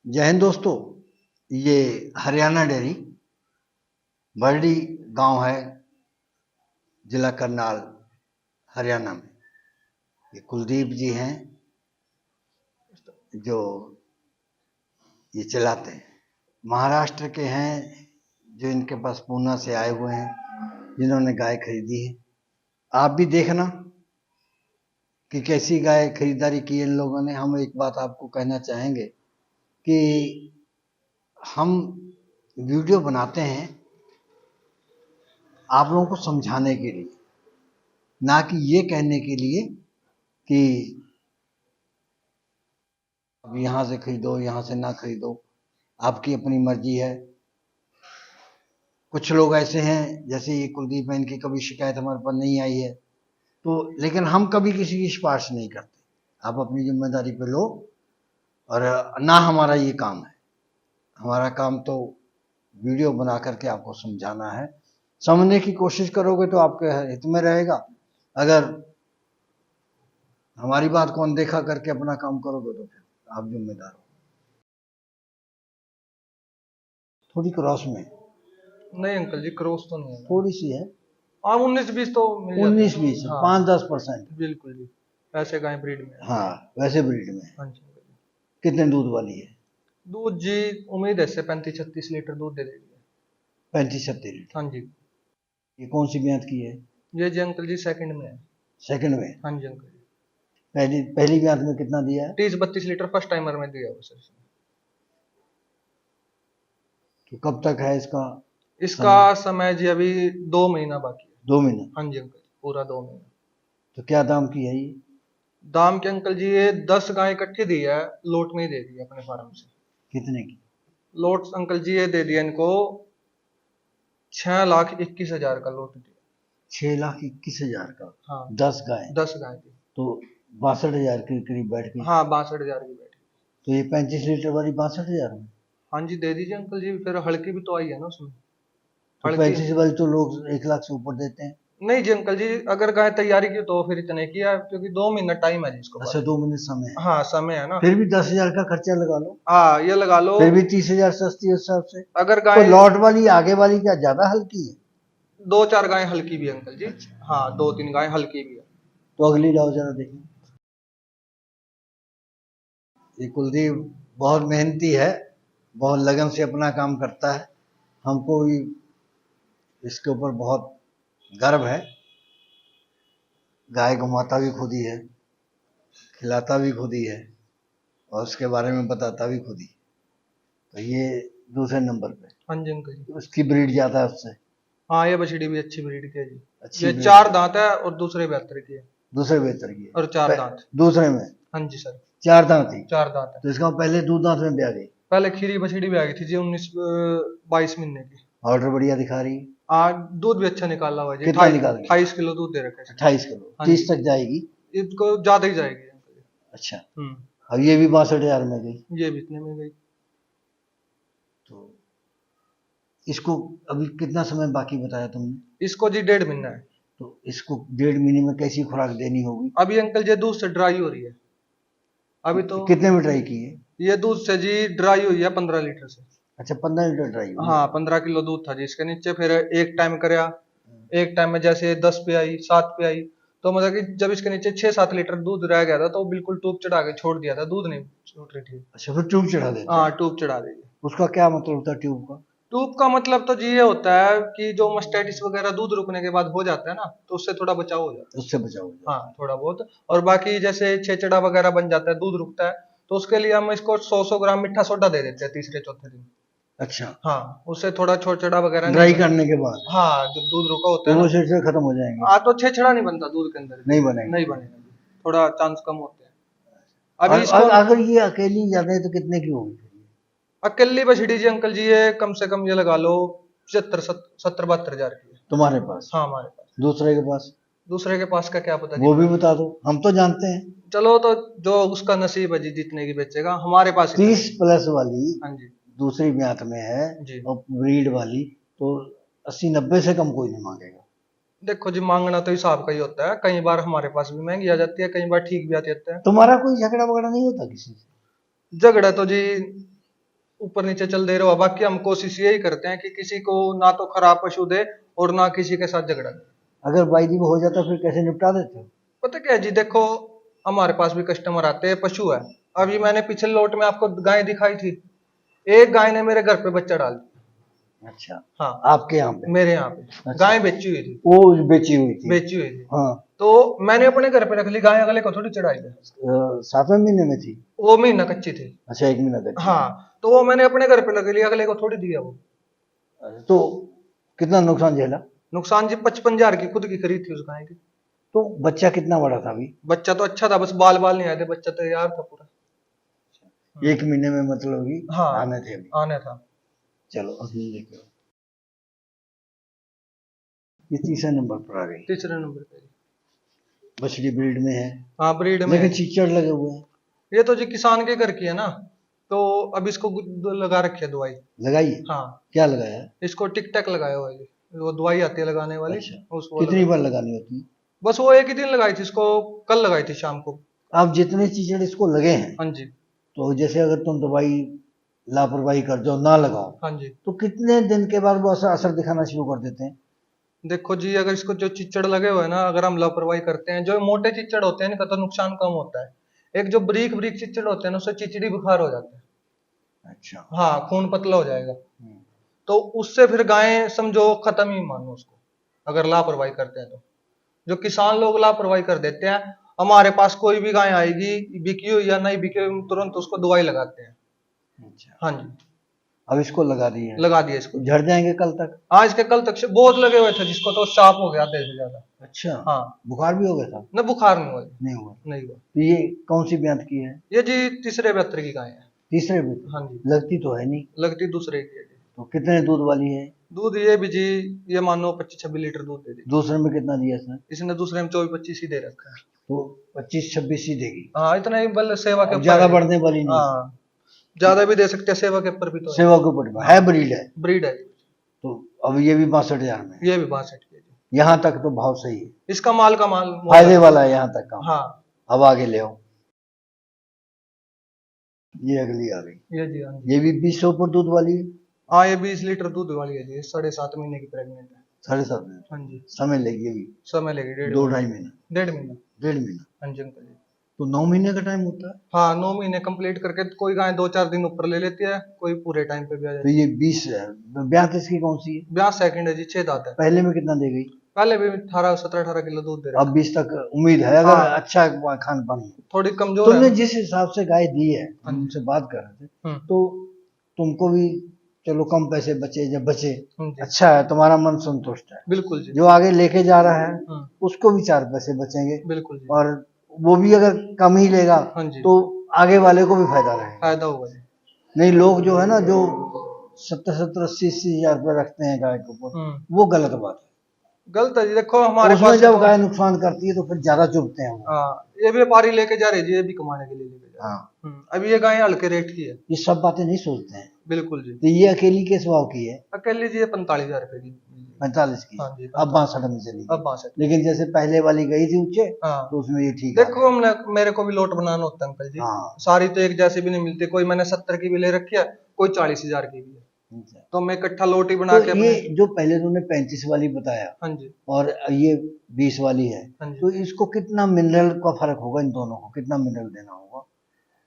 जय हिंद दोस्तों। ये हरियाणा डेयरी बरडी गांव है, जिला करनाल, हरियाणा में। ये कुलदीप जी हैं जो ये चलाते हैं। महाराष्ट्र के हैं जो इनके पास पूना से आए हुए हैं, जिन्होंने गाय खरीदी है। आप भी देखना कि कैसी गाय खरीदारी की इन लोगों ने। हम एक बात आपको कहना चाहेंगे कि हम वीडियो बनाते हैं आप लोगों को समझाने के लिए, ना कि ये कहने के लिए कि अब यहाँ से खरीदो यहाँ से ना खरीदो, आपकी अपनी मर्जी है। कुछ लोग ऐसे हैं जैसे ये कुलदीप है, इनकी कभी शिकायत हमारे पास नहीं आई है, तो लेकिन हम कभी किसी की सिफारिश नहीं करते। आप अपनी जिम्मेदारी पे लो, और ना हमारा ये काम है। हमारा काम तो वीडियो बना करके आपको समझाना है। समझने की कोशिश करोगे तो आपके हित में रहेगा। अगर हमारी बात को अनदेखा करके अपना काम करोगे तो फिर आप जिम्मेदार हो। थोड़ी क्रॉस में नहीं अंकल जी, क्रॉस तो नहीं है। थोड़ी सी है, हाँ 19-20 तो मिल जाती है। 19-20 हाँ, 5-10%। बिल्कुल जी, ऐसे गाय ब्रीड में। हाँ वैसे ब्रीड में। हाँ जी अंकल जी। कितने दूध वाली है? दूध जी उम्मीद है इससे 35-36 लीटर दूध दे देगी। 35-36 लीटर। हाँ जी। ये कौन सी ब्यात की है? ये जी अंकल जी सेकंड में है। सेकंड में? हाँ जी अंकल जी। पहली ब्यात में कितना दिया है? 30-32 लीटर फर्स्ट टाइमर में दिया हुआ सर। तो कब तक है इसका इसका समय जी अभी 2 महीना बाकी है। 2 महीने? हाँ जी अंकल, पूरा 2 महीना। तो क्या दाम की है ये? दाम के अंकल जी ये 10 गाय इकट्ठी दी है, लोट में ही दे दी है अपने फार्म से। कितने की? लोट अंकल जी ये दे दिया इनको 6,21,000 का लोट दिया। 6,21,000 का? हाँ 10 गाय? 10 गाय की। तो 62,000 के करीब बैठ गई। हाँ 62,000 की बैठी। तो ये 35 लीटर वाली 62,000 में? हाँ जी दे दीजिए अंकल जी, फिर हल्की भी तो आई है ना उसमें। तो हल्की 35 वाली तो लोग 1 लाख से ऊपर देते हैं। नहीं जी अंकल जी, अगर गाय तैयारी की तो फिर इतने की है, क्योंकि 2 महीना टाइम है जी इसको। अच्छा 2 महीने समय है। हाँ समय है ना। फिर भी 10,000 का खर्चा लगा लो। हाँ ये लगा लो। फिर भी 30,000 सस्ती है उस हिसाब से। अगर तो गाय लॉट वाली आगे वाली क्या ज्यादा हल्की है? 2-4 गाय हल्की भी है अंकल जी। अच्छा। हाँ 2-3 गाय हल्की भी है। तो अगली लाओ जरा देखें। ये कुलदीप बहुत मेहनती है, बहुत लगन से अपना काम करता है। हमको भी इसके ऊपर बहुत गर्व है। गाय घुमाता भी खुद ही है, खिलाता भी खुद ही है, और उसके बारे में बताता भी खुद ही। तो ये दूसरे नंबर पे। हाँ जी अंकल जी। उसकी ब्रीड ज्यादा है उससे। हाँ ये बछड़ी भी अच्छी ब्रीड की है जी। अच्छी ये ब्रीड 4 दांत है और दूसरे बेहतर की है। दूसरे बेहतर की है। और 4 दांत। दूसरे में हाँ जी सर। 4 दांत थी? 4 दांत है। तो इसका पहले 2 दांत में ब्याह गई। पहले खीरी बछड़ी भी आ गई थी जी 19-22 महीने की। ऑर्डर बढ़िया दिखा रही है। आज दूध भी अच्छा निकाला हुआ है जी। कितना निकाल गई? 28 किलो दूध दे रखा है। 28 किलो? हाँ 30 जी। तक जाएगी? इसको ज्यादा ही जाएगी अंकल जी। अच्छा। हम्म। अब ये भी 62,000 में गई। ये भी इतने में गई। तो इसको अभी कितना समय बाकी बताया तुमने? इसको जी 1.5 महीना है। तो इसको 1.5 महीने में कैसी खुराक देनी होगी? अभी अंकल जी दूध से ड्राई हो रही है अभी तो। कितने में ट्राई की है? ये दूध से जी ड्राई हुई है 15 लीटर से। अच्छा 15 लीटर ट्राई हुई? हाँ 15 किलो दूध था जी इसके नीचे। फिर एक टाइम करया, एक टाइम में जैसे 10 पे आई 7 पे आई, तो मतलब कि जब इसके नीचे 6-7 लीटर दूध रह गया था तो बिल्कुल ट्यूब चढ़ा के छोड़ दिया था, दूध नहीं छूट रही थी। अच्छा फिर ट्यूब चढ़ा देते हैं? हाँ ट्यूब चढ़ा दी। उसका क्या मतलब होता है ट्यूब का? ट्यूब का मतलब तो जी ये होता है कि जो मस्टैटिस वगैरह दूध रुकने के बाद हो जाता है ना, तो उससे थोड़ा बचाव हो जाता है। उससे बचाव हो जाता है। हाँ थोड़ा बहुत। और बाकी जैसे छेचड़ा वगैरह बन जाता है, दूध रुकता है, तो उसके लिए हम इसको 100 ग्राम मीठा सोडा दे देते हैं तीसरे चौथे दिन। अच्छा। हाँ उससे थोड़ा छेचड़ा वगैरह ड्राई नहीं करने के बाद? हाँ जो दूध रुका होता तो है वो ना। से खत्म हो जाएंगे? हाँ तो छेचड़ा नहीं बनता दूध के अंदर। नहीं बनेगा? नहीं बनेगा, थोड़ा चांस कम होते हैं। अभी और इसको अगर ये अकेली जाते हैं तो कितने की होगी? अकेली बछड़ी जी अंकल जी ये कम से कम ये लगा लो 75-72 हजार की है। तुम्हारे पास? हाँ हमारे पास। दूसरे के पास? दूसरे के पास का क्या पता वो जी। भी बता दो, हम तो जानते हैं। चलो तो जो उसका नसीब है जी, जितने की बेचेगा। हमारे पास 30 प्लस वाली हाँ जी दूसरी ब्यात में है जी। और ब्रीड वाली तो 80-90 से कम कोई नहीं मांगेगा। देखो जी मांगना तो हिसाब का ही होता है, कई बार हमारे पास भी महंगी आ जाती है, कई बार ठीक भी आती है। तुम्हारा कोई झगड़ा वगड़ा नहीं होता किसी से? झगड़ा तो जी ऊपर नीचे चल दे रहे हो। बाकी हम कोशिश यही करते हैं कि किसी को ना तो खराब पशु दे और ना किसी के साथ झगड़ा दे। अगर बाई जी हो जाता फिर कैसे निपटा देते हो? पता क्या है जी, देखो हमारे पास भी कस्टमर आते हैं, पशु है। अभी मैंने पिछले लॉट में आपको गाय दिखाई थी, एक गाय ने मेरे घर पे बच्चा डाल दिया। अच्छा, हाँ, आपके यहाँ पे? मेरे यहाँ पे अच्छा। गाय बेची हुई थी। वो बेची हुई थी? बेची हुई थी। हाँ। तो मैंने अपने घर पे रख ली गाय, अगले को थोड़ी चढ़ाई है। 7वें महीने में थी? वो महीना कच्ची थी। अच्छा, 1 महीना तक? हाँ, तो वो मैंने अपने घर पे लग ली, अगले को थोड़ी दिया वो। तो कितना नुकसान झेला? नुकसान जी 55,000 की खुद की खरीद थी उस गाय की। तो बच्चा कितना बड़ा था अभी? बच्चा तो अच्छा था, बस बाल बाल नहीं आए थे, बच्चा तो तैयार था पूरा। 1 महीने में मतलब कि हाँ, आने थे अभी? आने था। चलो अभी देखो, ये तीसरे नंबर पर आ गई। तीसरे नंबर पे। बछड़ी ब्रीड में है? हाँ, ब्रीड में लेकिन है। चिच्चड़ लगे हुए हैं। ये तो जी किसान के घर की है ना, तो अब इसको लगा रखी है दवाई। लगाई? हाँ, क्या लगाया है? इसको टिक टैक लगाया हुआ है जी। वो दवाई आती है लगाने वाली। अच्छा, उसको कितनी लगा। बार लगानी होती है? बस वो एक ही दिन लगाई थी इसको, कल लगाई थी शाम को। आप जितने चिचड़ इसको लगे हैं, हाँ जी। तो जैसे अगर तुम दवाई लापरवाही कर जाओ, ना लगाओ, हाँ जी। तो कितने दिन के बाद वो असर दिखाना शुरू कर देते हैं? देखो जी, अगर इसको जो चिच्चड़ लगे हुए हैं ना, अगर हम लापरवाही करते हैं, जो मोटे चिच्चड़ होते हैं इनका तो नुकसान कम होता है। एक जो ब्रीक ब्रीक चिच्चड़ होते हैं ना, उससे चिचड़ी बुखार हो जाता है। अच्छा। हाँ, खून पतला हो जाएगा। हम्म। तो उससे फिर गायें समझो खत्म ही मानो उसको, अगर लापरवाही करते हैं तो। जो किसान लोग लापरवाही कर देते हैं, हमारे पास कोई भी गाय आएगी, बिकी हुई या नहीं बिकी हुई, हम तुरंत उसको दवाई लगाते हैं। अच्छा, हाँ जी, अब इसको लगा दी है? लगा दिया इसको। झड़ जाएंगे कल तक? आज के कल तक से बहुत लगे हुए थे, जिसको तो साफ हो गया आधे से ज्यादा। अच्छा। हाँ। बुखार भी हो गया था? न बुखार नहीं हुआ जी, नहीं हुआ? नहीं हुआ। तो ये कौन सी ब्यात की है? ये जी तीसरे बेहतर की गाय है। तीसरे में? हाँ जी। लगती तो है नहीं? लगती दूसरे की है जी। तो कितने दूध वाली है? दूध ये भी जी, ये मानो 25-26 लीटर दूध दे दी। दूसरे में कितना दिया इसने? इसने दूसरे में 24-25 ही दे रखा है। तो 25-26 ही देगी? हाँ, इतना ही बल सेवा के ऊपर ज्यादा है। बढ़ने वाली नहीं? हाँ, ज्यादा भी दे सकते हैं, सेवा के ऊपर भी तो है। सेवा के ऊपर है, ब्रीड है? ब्रीड है। तो अब ये भी 62,000 में है? ये भी 62 की है जी। यहाँ तक तो भाव सही है, इसका माल का माल फायदे वाला है यहाँ तक का। हाँ। अब आगे ले आओ, ये अगली आ गई। ये जी, हाँ जी। ये भी 20 से ऊपर दूध वाली है? हाँ, ये 20 लीटर दूध वाली है जी, 7.5 महीने की प्रेगनेंट है। 7.5 महीने? हाँ जी। समय लेगी अभी? समय लगेगी 2-2.5 महीना? 1.5 महीना। 1.5 महीना? हाँ जी अंकल जी। तो 9 महीने का टाइम होता है? हाँ, 9 महीने कंप्लीट करके कोई गाय 2-4 दिन ऊपर ले लेती है, कोई पूरे टाइम पे भी आ तो जाती है। ये 20 है। ब्यात इसकी कौन सी है? ब्याह सेकंड है जी, 6 दांत है। पहले में कितना दे गई? पहले भी 17-18 किलो दूध दे रहा अब 20 तक उम्मीद है अगर हाँ। अच्छा खान पान है। थोड़ी कमजोर तुमने है। जिस हिसाब से गाय दी है, हाँ जी। हमसे बात कर रहे थे, हम्म, तो तुमको भी चलो कम पैसे बचे, जब बचे जी, अच्छा है, तुम्हारा मन संतुष्ट है। बिल्कुल जी। जो आगे लेके जा रहा है हम्म, उसको भी 4 पैसे बचेंगे, बिल्कुल जी। और वो भी अगर कम ही लेगा हाँ जी, तो आगे वाले को भी फायदा रहेगा। फायदा होगा जी। नहीं, लोग जो है ना, जो 70-80 हजार रुपये रखते हैं गाय के ऊपर, वो गलत बात है। गलत है जी, देखो हमारे उसमें पास जब तो गाय नुकसान करती है तो फिर ज्यादा चुभते हैं वो। हाँ, ये व्यापारी लेके जा रहे जी, ये भी कमाने के लिए लेके जा रहे। हाँ, अभी ये गाय हल्के रेट की है। ये सब बातें नहीं सोचते हैं। बिल्कुल जी। तो ये अकेली के स्वभाव की है? अकेले जी ये 45,000 रुपए की। 45 की? हाँ जी, अब 62 में चली अब गई। 62। लेकिन जैसे पहले वाली गई थी ऊंचे, हाँ, तो उसमें ये ठीक है। देखो हमने, मेरे को भी लोट बनाना होता है अंकल जी। हाँ। सारी तो एक जैसी भी नहीं मिलती, कोई मैंने 70 की भी ले रखी है, कोई 40,000 की भी है, तो मैं इकट्ठा लोट ही बना के तो ये जो पहले तुमने 35 वाली बताया हाँ जी, और ये 20 वाली है, हाँ जी। तो इसको कितना मिनरल का फर्क होगा? इन दोनों को कितना मिनरल देना होगा?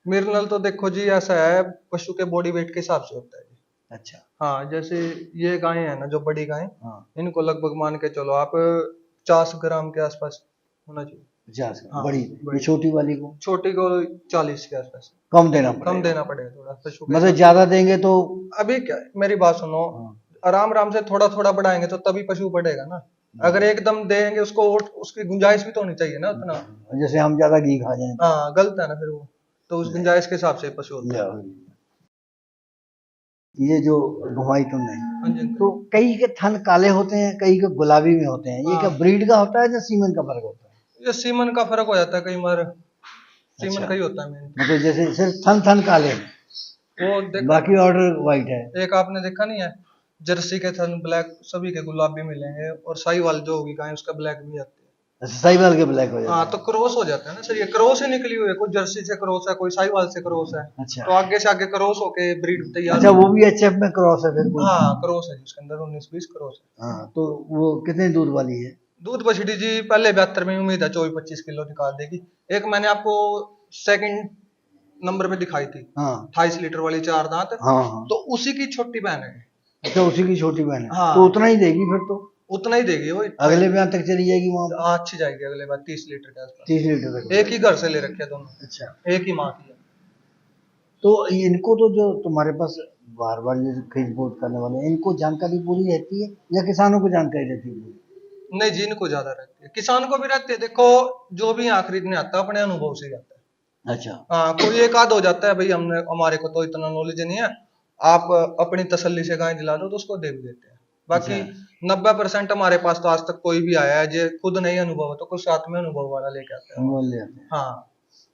मिनरल तो देखो जी ऐसा है, पशु के बॉडी वेट के हिसाब से होता है जी। अच्छा। हाँ, जैसे ये गायें हैं ना, जो बड़ी गायें, हाँ, इनको लगभग मान के चलो आप 50 ग्राम के आसपास होना चाहिए। 50 हाँ, बड़ी? बड़ी। ये छोटी वाली को छोटी को 40 के आसपास। कम देना पड़ेगा? कम देना पड़ेगा थोड़ा पशु के मतलब हिसाब ज्यादा देंगे तो? से। अभी क्या, मेरी बात सुनो, हाँ, आराम आराम से थोड़ा थोड़ा बढ़ाएंगे तो तभी पशु बढ़ेगा ना। अगर एकदम देंगे उसको, उसकी गुंजाइश भी तो होनी चाहिए ना उतना। जैसे हम ज्यादा घी खा जाएं तो? हाँ, गलत है ना फिर वो, तो उस गुंजाइश के हिसाब से पशु होता है। ये जो घुमाई तुमने, हाँ जी, तो कई के थन काले होते हैं, कई के गुलाबी में होते हैं, ये क्या हाँ। ब्रीड का होता है या सीमन का फर्क होता है? ये सीमन का फर्क हो जाता है कई बार, सीमन अच्छा। का ही होता है मेन। मतलब जैसे सिर्फ थन थन काले हैं, वो देखो, बाकी ऑर्डर व्हाइट है। एक आपने देखा नहीं है, जर्सी के थन ब्लैक, सभी के गुलाबी मिलेंगे, और साहिवाल जो होगी गाय उसका ब्लैक भी आती है। अच्छा, साहिवाल के ब्लैक हो जाते हाँ हैं। तो क्रॉस हो जाता है ना सर, ये क्रॉस ही निकली हुई है, कोई जर्सी से क्रॉस है, कोई साहिवाल से क्रॉस है। अच्छा। तो आगे से आगे क्रॉस होके ब्रीड तैयार अच्छा, होगी। वो भी एचएफ में क्रॉस है फिर कोई? हाँ क्रॉस है जिसके अंदर 19-20 क्रॉस है। हाँ, तो वो कितने दूध वाली है? दूध बछड़ी जी पहले 72 में उम्मीद है 24-25 किलो निकाल देगी। एक मैंने आपको सेकंड नंबर पे दिखाई थी, हाँ 28 लीटर वाली 4 दांत, हाँ हाँ। तो उसी की छोटी बहन है। अच्छा, उसी की छोटी बहन है। हाँ। तो उतना ही देगी फिर तो, उतना ही देगी वो। अगले ब्याह तक चली जाएगी वहां पर। अच्छी जाएगी अगले बार 30 लीटर के आसपास। 30 लीटर तक। एक ही घर से ले रखे हैं दोनों, अच्छा, एक ही माँ की है। तो इनको तो जो तुम्हारे पास बार बार ये खरीद बोर्ड करने वाले हैं, इनको जानकारी पूरी रहती है या किसानों को जानकारी रहती है पूरी? नहीं जी इनको ज्यादा रहती है, किसान को भी रहती है। देखो जो भी यहाँ खरीदने आता है अपने अनुभव से ही आता है। अच्छा। हाँ कोई एक आध हो जाता है भाई, हमने हमारे को तो इतना नॉलेज नहीं है, आप अपनी तसल्ली से गाय दिला दो तो उसको दे भी देते हैं। बाकी 90% हमारे पास तो आज तक कोई भी आया है जो खुद नहीं अनुभव है तो कुछ साथ में अनुभव वाला लेके आता है। अनुभव ले आते हैं। हाँ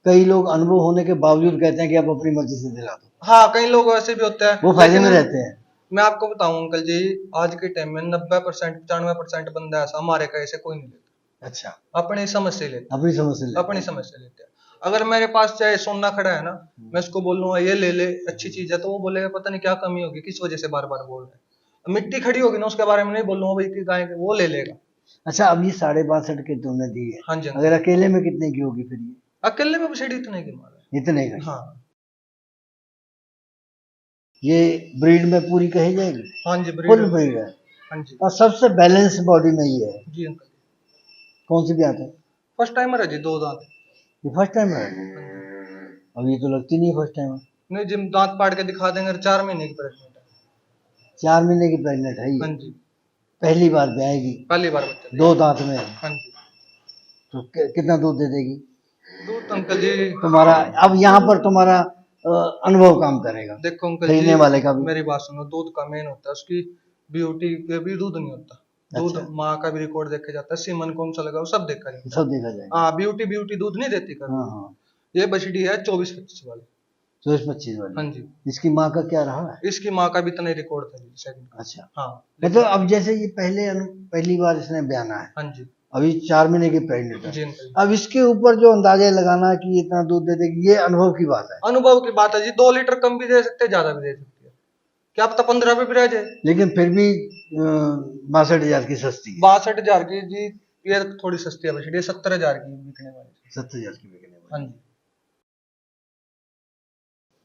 कई लोग अनुभव होने के बावजूद कहते हैं कि आप अपनी मर्जी से दिला दो, हाँ कई लोग ऐसे भी होते हैं, वो फायदे में लेकिन रहते हैं। मैं आपको बताऊं अंकल जी, आज के टाइम में 90% 95% बंदा ऐसा हमारे कहे से कोई नहीं लेता। अच्छा, अपनी समझ से लेते अपनी समझ से हैं, लेते अपनी हैं। समझ से लेते हैं। अगर मेरे पास चाहे सोना खड़ा है ना, मैं उसको बोलूंगा ये ले ले अच्छी चीज है, तो वो बोलेगा पता नहीं क्या कमी होगी, किस वजह से बार बार बोल रहे हैं। मिट्टी खड़ी होगी ना उसके बारे में नहीं बोलूंगा भाई कि गाय वो ले लेगा। अच्छा, अब ये 62.5 की तुमने दी है, हाँ जी अंकल। अगर अकेले में कितने की होगी फिर ये? अकेले में बछड़ी इतने की मार है। इतने का? हाँ ये ब्रीड में पूरी कही जाएगी? हाँ जी फुल ब्रीड। ब्रीड है हाँ जी और सबसे बैलेंस बॉडी में ये है। जी अंकल। कौन सी ब्यात है? फर्स्ट टाइमर है जी, 2 दांत। ये फर्स्ट टाइम है? अब ये तो लगती नहीं फर्स्ट टाइम है। नहीं जी दांत पाड़ के दिखा देंगे, 4 महीने की प्रेगनेंट है। 4 महीने की प्रेग्नेंट है हाँ ये? जी पहली बार ब्याएगी? पहली बार बच्चा। 2 दांत में? हाँ जी। तो कितना दूध दे देगी दूध अंकल जी तुम्हारा? अब यहाँ पर तुम्हारा अनुभव काम करेगा, देखो अंकल खरीदने जी वाले का भी। मेरी बात सुनो, दूध का मेन होता है उसकी ब्यूटी पे भी दूध नहीं होता। दूध अच्छा। माँ का भी रिकॉर्ड देखा जाता है, सीमन कौन सा लगा वो सब देखा जाता है। सब देखा जाएगा। हाँ ब्यूटी ब्यूटी दूध नहीं देती कर। हाँ हाँ, ये बछड़ी है 24-25 वाली। 24-25 वाली? हाँ जी इसकी माँ का क्या रहा है? इसकी माँ का भी इतना ही रिकॉर्ड था जी सेकंड। अच्छा, हाँ मतलब अब जैसे ये पहली बार इसने बयाना है, हाँ जी अभी 4 महीने की प्रेग्नेंट जी है, अंकल। अब इसके ऊपर जो अंदाजा लगाना है कि इतना दूध दे देगी, ये अनुभव की बात है। अनुभव की बात है जी, 2 लीटर कम भी दे सकते हैं, ज्यादा भी दे सकते हैं, क्या पता 15 पे भी रह जाए। लेकिन फिर भी 62,000 की सस्ती है। 62,000 की जी, ये थोड़ी सस्ती है बछड़ी, 70,000 की बिकने वाली। 70,000 की बिकने हाँ वाली। जी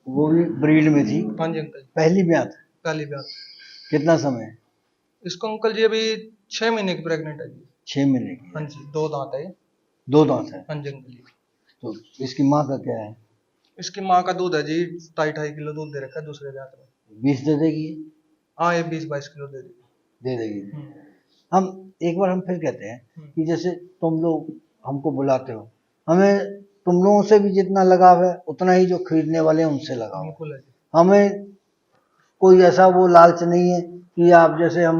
वो भी ब्रीड में थी? हाँ जी अंकल। पहली ब्यात? काली ब्यात। कितना समय? इसको अंकल जी अभी 6 महीने की प्रेग्नेंट है जी। 6 महीने की? हाँ जी 2 दांत है ये। 2 दांत है? हाँ जी अंकल जी। तो इसकी माँ का क्या है? इसकी माँ का दूध है जी 2.5 किलो दूध दे रखा है दूसरे ब्यात में। 20 दे देगी? हाँ ये 20-22 किलो दे दी। दे देगी। हम्म, हम एक बार हम फिर कहते हैं कि जैसे तुम लोग हमको बुलाते हो, हमें तुम लोगों से भी जितना लगाव है उतना ही जो खरीदने वाले हैं उनसे लगाव है। बिल्कुल है जी। हमें कोई ऐसा वो लालच नहीं है कि आप जैसे हम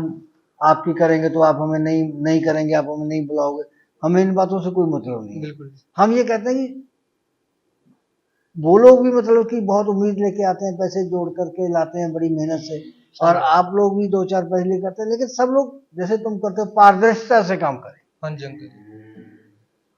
आपकी करेंगे तो आप हमें नहीं करेंगे, आप हमें नहीं बुलाओगे, हमें इन बातों से कोई मतलब नहीं है। बिल्कुल जी। हम ये कहते हैं कि वो लोग भी मतलब कि बहुत उम्मीद लेके आते हैं, पैसे जोड़ करके लाते हैं बड़ी मेहनत से, और आप लोग भी 2-4 पैसे लेके आते हैं, लेकिन सब लोग जैसे तुम करते हो पारदर्शिता से काम करें। हाँ जी अंकल जी।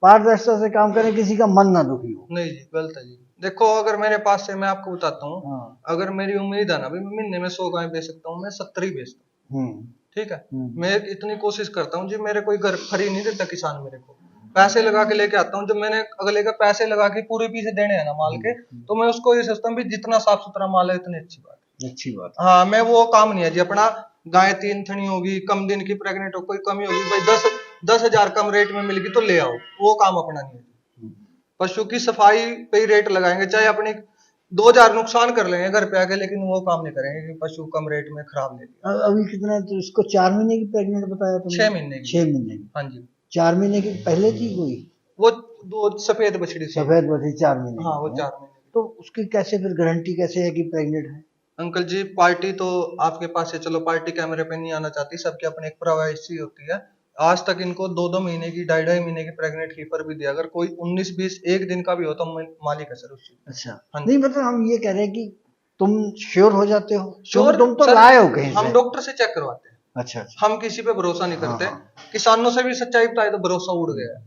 पारदर्शिता से काम करें, किसी का मन ना दुखी हो। नहीं जी गलत है जी। देखो अगर मेरे पास से मैं आपको बताता हूँ, हाँ। अगर मेरी उम्मीद है ना भाई मैं महीने में 100 गाय बेच सकता हूँ, मैं 70 ही बेचता हूँ। ठीक है। मैं इतनी कोशिश करता हूँ जी, मेरे कोई घर खरीद नहीं देता किसान, मेरे को पैसे लगा के लेके आता हूँ। जब मैंने अगले का पैसे लगा के पूरे पीछे देने हैं ना माल के, तो मैं उसको ये सोचता हूँ जितना साफ सुथरा माल है इतनी अच्छी बात है। अच्छी बात। हाँ मैं वो काम नहीं है जी अपना, गाय 3 थनी होगी, कम दिन की प्रेग्नेंट हो, कोई कमी होगी भाई 10,000 कम रेट में मिलेगी तो ले आओ, वो काम अपना नहीं है। पशु की सफाई पे ही रेट लगाएंगे, चाहे अपने 2,000 नुकसान कर लेंगे घर पे आके, लेकिन वो काम नहीं करेंगे कि पशु कम रेट में खराब ले लिया। अभी कितना, तो इसको 4 महीने की प्रेग्नेंट बताया तुमने? 6 महीने की। 6 महीने की? हाँ जी 4 महीने की पहले थी कोई? वो 2 सफेद बछड़ी थी। सफेद बछड़ी 4 महीने हाँ वो की है। 4 महीने। तो उसकी कैसे फिर गारंटी कैसे है कि प्रेग्नेंट है? अंकल जी पार्टी तो आपके पास है, चलो पार्टी कैमरे पे नहीं आना चाहती, सबकी अपनी एक प्राइवेसी होती है। आज तक इनको 2-2 महीने की 2.5 महीने की प्रेग्नेंट कीपर भी दिया, अगर कोई 19-20 एक दिन का भी हो तो मालिक है सर उस चीज। अच्छा, हाँ नहीं मतलब हम ये कह रहे हैं कि तुम श्योर हो जाते हो? श्योर तुम तो सर, लाए हो कहीं हम से? डॉक्टर से चेक करवाते हैं। अच्छा अच्छा। हम किसी पे भरोसा नहीं करते। हाँ। किसानों से भी सच्चाई बताए तो भरोसा उड़ गया है।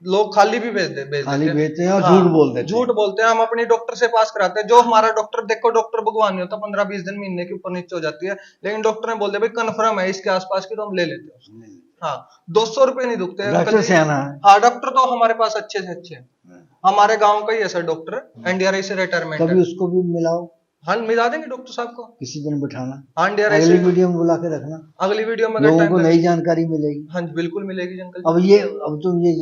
लोग खाली भी भेज खाली देते हैं। भेजते हैं और हाँ, झूठ बोल देते झूठ हैं। बोलते हैं। हम अपनी डॉक्टर से पास कराते हैं, जो हमारा डॉक्टर, देखो डॉक्टर भगवान नहीं होता, 15-20 दिन महीने के ऊपर नीचे हो जाती है, लेकिन डॉक्टर ने बोल दिया भाई कन्फर्म है इसके आसपास की, तो हम ले लेते हैं उसको। हाँ, 200 रुपए नहीं दुखते अंकल डॉक्टर जी। से आना है। हाँ, डॉक्टर तो हमारे पास अच्छे से अच्छे हैं। हमारे गांव का ही है सर डॉक्टर, एनडीआरआई से रिटायरमेंट कभी है। उसको भी मिलाओ, हाँ, मिला देंगे डॉक्टर साहब को। किसी दिन बिठाना, हाँ, एनडीआरआई अगली से वीडियो में बुला के रखना, अगली वीडियो में अगर लोगों टाइम को लगे। नई जानकारी मिलेगी। हाँ जी, बिल्कुल मिलेगी अंकल अब जी। ये, अब तुम ये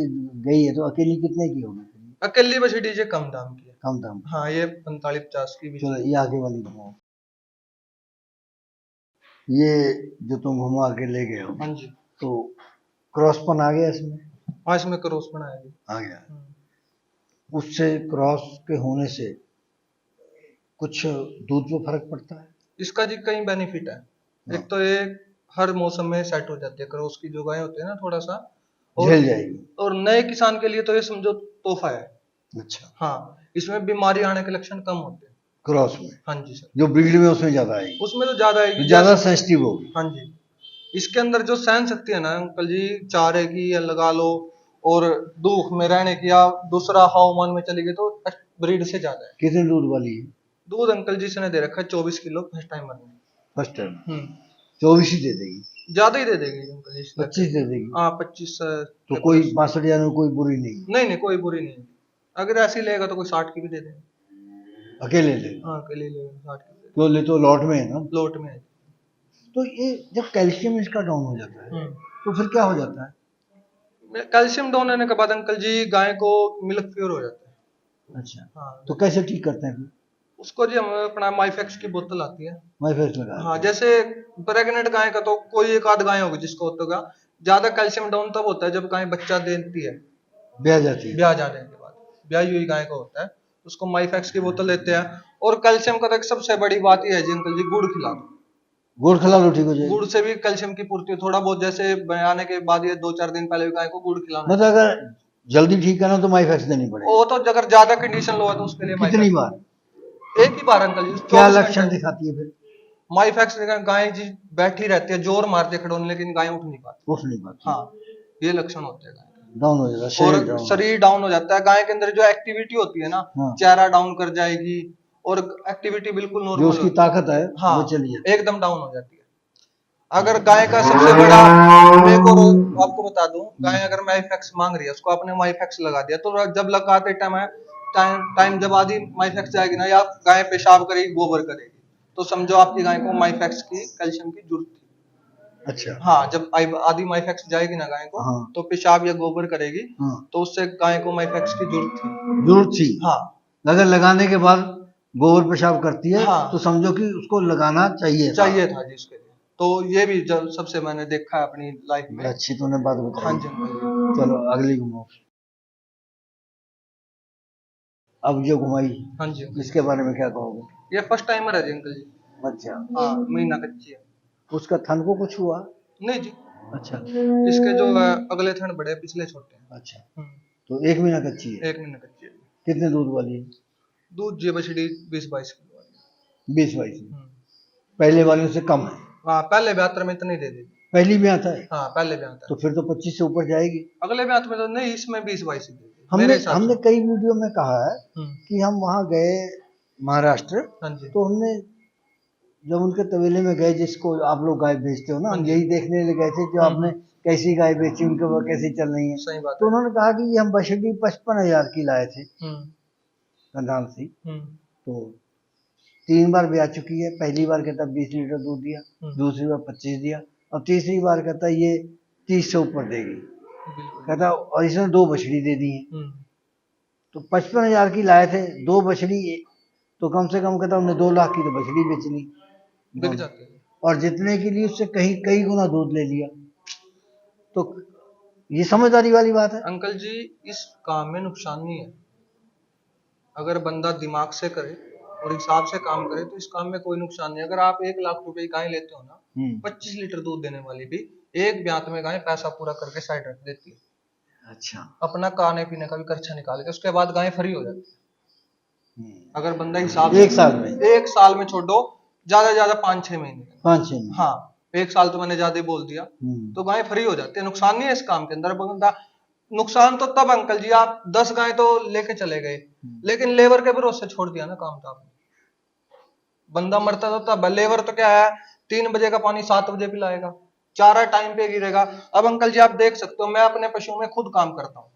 गई है तो अकेली कितने की होगी? अकेली बस डीजे कम दाम की है। कम दाम। हाँ, ये 45-50 की भी। चलो ये आगे वाली घुमाओ। ये जो तुम घुमा के ले गए हो, हाँ जी। तो क्रॉसपन आ गया इसमें? हाँ, इसमें क्रॉस बनाया जी। आ गया। उससे क्रॉस के होने से कुछ दूध पे फर्क पड़ता है? इसका जी कई बेनिफिट है। एक तो ये हर मौसम में सेट हो जाती है, क्रॉस की जो गाय होती है ना, थोड़ा सा झेल जाएगी। और नए किसान के लिए तो ये समझो तोहफा है। अच्छा। हाँ, इसमें बीमारी आने के लक्षण कम होते हैं क्रॉस में? हाँ जी सर। जो ब्रीड में उसमें ज्यादा आएगी? उसमें तो ज्यादा आएगी, ज्यादा सेंसिटिव होगी। हाँ जी। इसके अंदर जो सहन शक्ति है ना अंकल जी, चारे की या लगा लो, और दुख में रहने की, या दूसरा हवामान में चली गई, तो ब्रीड से ज्यादा है। कितने दूध वाली है? दूध अंकल जी से ने दे रखा है 24 किलो फर्स्ट टाइमर में। फर्स्ट टाइम 24 ही दे देगी? ज्यादा ही दे देगी अंकल जी। 25 दे देगी? हाँ, 25। तो कोई 62,000 में कोई बुरी नहीं? नहीं, कोई बुरी नहीं। अगर ऐसी लेगा तो कोई 60 की भी दे देगा। अकेले ले? हाँ, अकेले लेगा 60 की। तो ले तो लॉट में है ना? लोट में है। तो ये जब कैल्शियम इसका डाउन हो जाता है तो फिर क्या हो जाता है? कैल्शियम डाउन होने के बाद अंकल जी गाय को मिल्क प्योर हो जाता है। अच्छा। हाँ, तो कैसे ठीक करते हैं फिर? उसको जी हम अपना माइफेक्स की बोतल आती है। माइफेक्स लगा? हाँ, जैसे प्रेग्नेंट गाय का तो कोई एक आध गाय होगी जिसको होगा। ज्यादा कैल्शियम डाउन तब होता है जब गाय बच्चा देती है, ब्याह जाती है। ब्याह जाने के बाद, ब्याही हुई गाय का होता है, उसको माइफेक्स की बोतल देते हैं। और कैल्शियम का तो एक सबसे बड़ी बात यह है जी अंकल जी, गुड़ खिला दो। गुड़ खिला लो, ठीक हो जाएगी। गुड़ से भी कैल्शियम की पूर्ति थोड़ा बहुत, जैसे आने के बाद ये 2-4 दिन पहले भी गाय को गुड़ खिलाना। मतलब अगर जल्दी ठीक करना तो माइफेक्स देनी पड़ेगी? वो तो अगर ज्यादा कंडीशन लो है तो उसके लिए कितनी बार? एक ही बार अंकल जी। क्या लक्षण दिखाती है फिर? माइफेक्स गाय जी बैठी रहती है, जोर मारती है खड़ोने, लेकिन गाय उठ नहीं पाती। उठ नहीं पाती? हाँ, ये लक्षण होते हैं गाय के। डाउन हो जाता है शरीर, और डाउन। शरीर डाउन हो जाता है। गाय के अंदर जो एक्टिविटी होती है ना, हाँ। चेहरा डाउन कर जाएगी, और एक्टिविटी बिल्कुल जो नॉर्मल उसकी ताकत है हाँ, वो चली जाती है। एकदम डाउन हो जाती है। अगर गाय का सबसे बड़ा, मैं को आपको बता दूं, गाय अगर माइफेक्स मांग रही है, उसको आपने माइफेक्स लगा दिया, तो जब लगाते टाइम जब आधी माइफेक्स जाएगी ना, या गाय पेशाब करेगी, गोबर करेगी, तो समझो आपकी गाय को माइफेक्स की, कैल्शियम की जरूरत थी। अच्छा। हाँ, जब आधी माइफेक्स जाएगी ना गाय को, हाँ। तो पेशाब या गोबर करेगी, हाँ। तो उससे गाय को माइफेक्स की जरूरत थी। हाँ, अगर लगाने के बाद गोबर पेशाब करती है हाँ। तो समझो कि उसको लगाना चाहिए था जी उसके लिए। तो ये भी जब सबसे मैंने देखा है अपनी लाइफ में। अच्छी तूने बात बताई। हाँ जी। चलो अगली घुमाओ। अब जो घुमाई, हाँ जी, इसके बारे में क्या कहोगे? ये फर्स्ट टाइमर है जी अंकल जी। अच्छा। हाँ, महीना कच्ची है। उसका थन को कुछ हुआ? नहीं जी। अच्छा। इसके जो अगले थन बड़े, पिछले छोटे हैं। अच्छा। तो 1 महीना कच्ची है? 1 महीना कच्ची है। कितने दूध वाली है? दूध जी बछड़ी 20-22 किलो वाली है। 20-22? पहले वालों से कम है? हाँ, पहले ब्यातर में इतनी दे दी। पहली में आता है? हाँ, पहले में आता है। तो फिर तो 25 से ऊपर जाएगी। अगले ब्यात में तो नहीं, इसमें 20-22 ही दे दी। हमने कई वीडियो में कहा है कि हम वहाँ गए महाराष्ट्र। हाँ जी। तो हमने जब उनके तबेले में गए, जिसको आप लोग गाय बेचते हो ना, हम यही देखने गए थे जो आपने कैसी गाय बेची, उनके वो कैसी चल रही है। सही बात। तो उन्होंने कहा कि ये हम बछड़ी 55,000 की लाए थे कंधाल से। तो 3 बार ब्याह चुकी है। पहली बार कहता 20 लीटर दूध दिया, दूसरी बार 25 दिया, और तीसरी बार कहता ये 30 से ऊपर देगी कहता, और इसने 2 बछड़ी दे दी है। तो 55,000 की लाए थे, 2 बछड़ी, तो कम से कम कहता हमने 2 लाख की तो बछड़ी बेच ली, बिक जाती है। और जितने के लिए उससे कई गुना दूध ले लिया। तो ये समझदारी वाली बात है अंकल जी। इस काम में नुकसान नहीं है, अगर बंदा दिमाग से करे और हिसाब से काम करे तो इस काम में कोई नुकसान नहीं। अगर आप 1 लाख रुपए की गाय लेते हो ना, 25 लीटर दूध देने वाली भी, एक ब्यात में गाय पैसा पूरा करके साइड रख देती है। अच्छा। अपना खाने पीने का भी खर्चा निकाल के, उसके बाद गाय फ्री हो जाती है। अगर बंदा हिसाब एक साल में छोड़ो, ज्यादा 5-6 महीने। 5-6 महीने। हाँ, 1 साल तो मैंने ज्यादा बोल दिया। तो गाय फ्री हो जाती है, नुकसान नहीं है इस काम के अंदर। बंदा नुकसान तो तब अंकल जी, आप 10 गाय तो लेके चले गए, लेकिन लेबर के भरोसे छोड़ दिया ना काम, तो आपने बंदा मरता तो तब है। लेबर तो क्या है, 3 बजे का पानी 7 बजे पिलाएगा, चारा टाइम पे गिरेगा। अब अंकल जी आप देख सकते हो, मैं अपने पशुओं में खुद काम करता हूँ,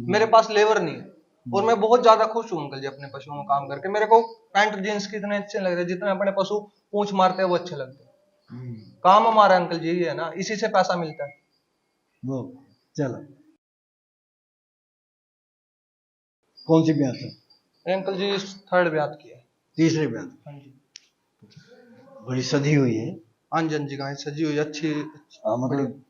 मेरे पास लेबर नहीं है, और मैं बहुत ज्यादा खुश हूँ अंकल जी अपने पशुओं में काम करके। मेरे को पैंट जींस कितने अच्छे लग रहे हैं, जितने अपने पशु पूंछ मारते हैं वो अच्छे लगते हैं। काम हमारा अंकल जी ये है ना, इसी से पैसा मिलता है। वो चलो, कौन सी ब्याह है? अंकल जी 3rd ब्याह की है। तीसरे ब्याह। हाँ जी, बड़ी सदी हुई है। हाँ जी, हाँ जी, गाय सजी हुई अच्छी। मतलब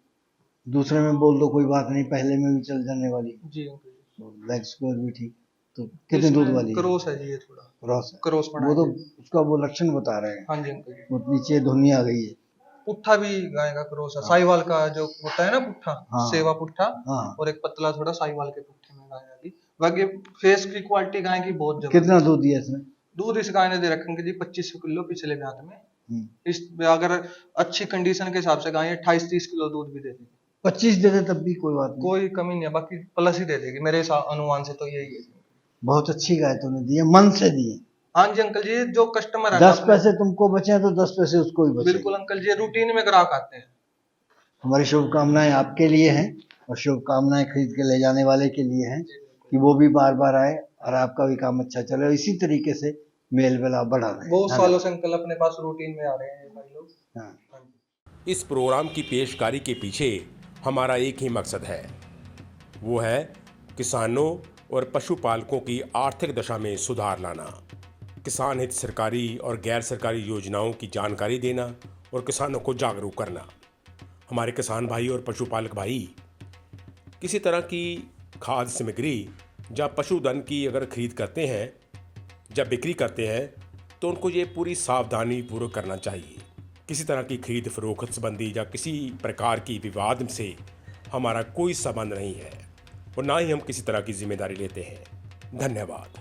दूसरे में बोल दो कोई बात नहीं, पहले में भी चल जाने वाली। जी अंकल जी, लेग स्क्वायर भी ठीक। तो कितने दूध वाली है? क्रॉस है जी, ये थोड़ा क्रॉस है। क्रॉस पड़ा वो तो है। उसका वो लक्षण बता रहे हैं। हाँ जी अंकल जी, वो नीचे धुनी आ गई है। पुट्ठा भी गाय का क्रॉस है, साहिवाल का जो होता है ना पुट्ठा, हाँ। सेवा पुट्ठा, हाँ। और एक पतला थोड़ा साहिवाल के पुट्ठे में गाय आ गई। बाकी फेस की क्वालिटी गाय की बहुत जबरदस्त। कितना दूध दिया इसने? दूध इस गाय ने दे रखेंगे जी 25 किलो पिछले ब्याह में। इस अगर अच्छी कंडीशन के हिसाब से गाय 28-30 किलो दूध भी दे देगी। 25 दे दे तब भी कोई बात नहीं, कोई कमी नहीं है, बाकी प्लस ही दे देगी मेरे अनुमान से तो यही है। बहुत अच्छी गाय तूने दी है, मन से दी है। हाँ जी अंकल जी, जो कस्टमर है 10 पैसे तुमको बचे तो 10 पैसे उसको ही बचे। बिल्कुल अंकल जी, रूटीन में ग्राहक आते हैं। हमारी शुभकामनाएं आपके लिए हैं, और शुभकामनाएं खरीद के ले जाने वाले के लिए हैं कि वो भी बार बार आए और आपका भी काम अच्छा चले, और इसी तरीके से मेल मिलाप बढ़ा रहे। बहुत सालों से अंकल अपने पास रूटीन में आ रहे हैं भाई लोग। हाँ। इस प्रोग्राम की पेशकारी के पीछे हमारा एक ही मकसद है, वो है किसानों और पशुपालकों की आर्थिक दशा में सुधार लाना, किसान हित सरकारी और गैर सरकारी योजनाओं की जानकारी देना और किसानों को जागरूक करना। हमारे किसान भाई और पशुपालक भाई किसी तरह की खाद्य सामग्री या पशुधन की अगर खरीद करते हैं या बिक्री करते हैं तो उनको ये पूरी सावधानी पूर्वक करना चाहिए। किसी तरह की खरीद फरोख्त संबंधी या किसी प्रकार की विवाद से हमारा कोई संबंध नहीं है, और ना ही हम किसी तरह की जिम्मेदारी लेते हैं। धन्यवाद।